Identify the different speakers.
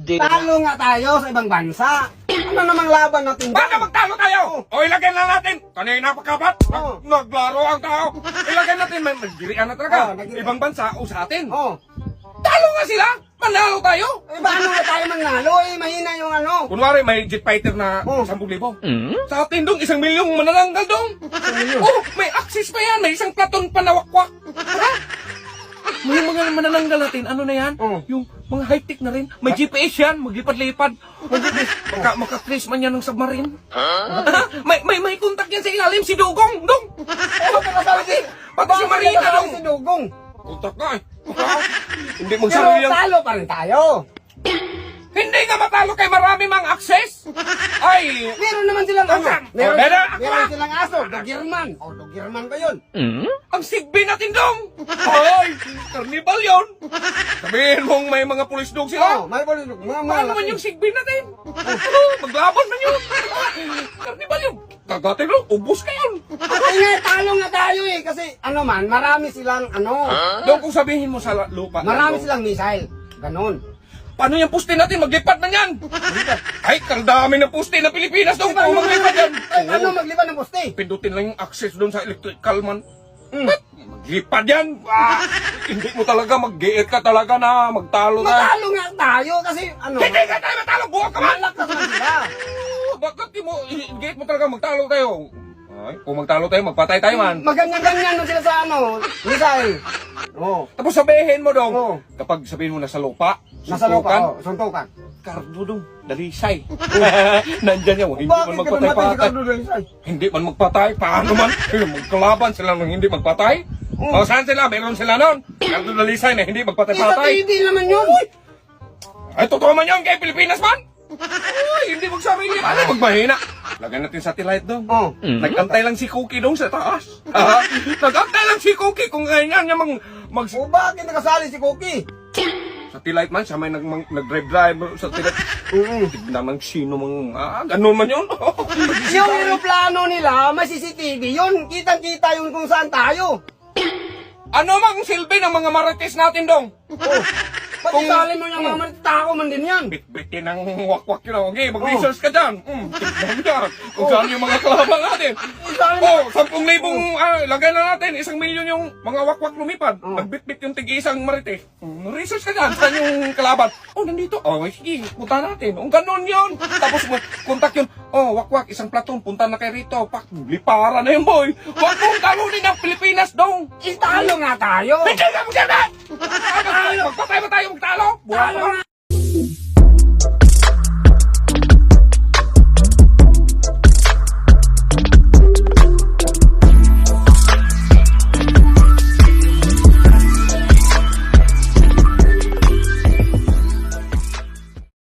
Speaker 1: Talo nga tayo sa ibang bansa. Ano namang laban natin?
Speaker 2: Baka magtalo tayo! O ilagay na natin! Kanina pa kapat!
Speaker 1: Oh.
Speaker 2: Naglaro ang tao! Ilagay natin, may magdirian na talaga!
Speaker 1: nagdirian.
Speaker 2: Ibang bansa o sa atin!
Speaker 1: Oh.
Speaker 2: Talo nga sila! Manalo tayo!
Speaker 1: Eh, paano nga tayo manalo? Eh, mahina yung ano.
Speaker 2: Kunwari may jet fighter na
Speaker 1: Oh.
Speaker 2: 10,000. Sa atin dong, 1,000,000 manananggal dong! Oh, may access pa yan! May isang platon pa na wakwak! May mga manananggal natin, ano na yan?
Speaker 1: Oh.
Speaker 2: Yung mga high-tech na rin. May GPS yan, maglipad-lipad. Maka-trace man yan ng submarine. may contact yan sa ilalim, si Dugong, Dong! Pati si Marina, Dong!
Speaker 1: Si Dugong.
Speaker 2: Contact na eh. Hindi
Speaker 1: Pero
Speaker 2: magsarili yan.
Speaker 1: talo pa rin tayo.
Speaker 2: Hindi nga matalo kay marami mang access. Ay,
Speaker 1: Meron naman silang ano.
Speaker 2: meron
Speaker 1: Meron silang aso. Doggerman. O, Doggerman ba yun?
Speaker 2: ang sigbi natin, Dong! Ay, carnival yun! Sabihin mong may mga pulis dog sila.
Speaker 1: Oh, may pala. Mga
Speaker 2: Paano man yung sigbi natin? Maglaban man yun! Carnival yun! Kagatin lang, ubos ka yun!
Speaker 1: Kasi nga, talo nga tayo eh. Kasi ano man, marami silang ano.
Speaker 2: Dong, kung sabihin mo sa lupa.
Speaker 1: Marami
Speaker 2: Dong,
Speaker 1: silang missile. Ganon.
Speaker 2: paano yung puste natin? Maglipat man yan! Ay, kardami ng puste na Pilipinas, Dong! Kung maglipat yan!
Speaker 1: Ay, ano magliban ng poste?
Speaker 2: Pindutin lang yung access doon sa electrical man. Maglipad yan! Hindi mo talaga mag-gear ka talaga na magtalo na.
Speaker 1: Matalo nga tayo kasi ano.
Speaker 2: Hindi ka tayo matalo! Buwag ka man!
Speaker 1: Malakas na sila.
Speaker 2: Bakit di mo, i-gate mo talaga magtalo tayo? Ay, kung magtalo tayo, magpatay tayo man.
Speaker 1: Maganyan-ganyan na sila sa ano. Missile. Oh.
Speaker 2: Tapos sabihin mo dong,
Speaker 1: Oo.
Speaker 2: kapag sabihin mo nasa lupa,
Speaker 1: Nasa lupa.
Speaker 2: suntukan,
Speaker 1: Oh, suntukan.
Speaker 2: Kardo dong, dalisay. Nandyan yan, hindi man
Speaker 1: Bakit ka
Speaker 2: magpatay-patay.
Speaker 1: namatay si Cardo Dalisay?
Speaker 2: Hindi man magpatay, paano man? Magkalaban sila nang hindi magpatay. O saan sila? Meron sila nun. Kardo dalisay na hindi
Speaker 1: Isa
Speaker 2: magpatay-patay.
Speaker 1: hindi naman yun.
Speaker 2: Ay, totoo man yan kay Pilipinas man. Ay, hindi magsarili. Ano, magmahina. Lagyan natin satellite dong.
Speaker 1: Oh.
Speaker 2: Nagantay lang si Cookie dong sa taas. Nagantay lang si Cookie kung ganyan niya mag
Speaker 1: O bakit nakasali si Cookie?
Speaker 2: satellite man siya may nag-drive sa satellite. Tignan man sino mang ganun man yun.
Speaker 1: Yung aeroplano nila, may CCTV yun. Kitang-kita yun kung saan tayo.
Speaker 2: Ano mang silbi ng mga marites natin dong?
Speaker 1: Oh. Pati sali mo yung mga tao man din yan.
Speaker 2: Bitbitin ng wakwak yun. Okay, mag-research ka dyan. Tignan ka kung saan yung mga kalaban natin.
Speaker 1: Isali mo.
Speaker 2: 10,000 lagay na natin, 1,000,000 yung mga wakwak lumipad. Nagbitbit yung tig-isang marites. Research ka dyan, saan yung kalaban? Oh, nandito. Oh, sige, punta natin. Ang ganun yun. Tapos kontak yun. Oh, wakwak, isang platon, punta na kayo rito. Pak, lipara na yun, boy. Wag mong talunin ang Pilipinas, dong.
Speaker 1: Italo nga tayo.
Speaker 2: Hindi ka magsabi! Magpatay ba tayo magtalo?
Speaker 1: Talo nga.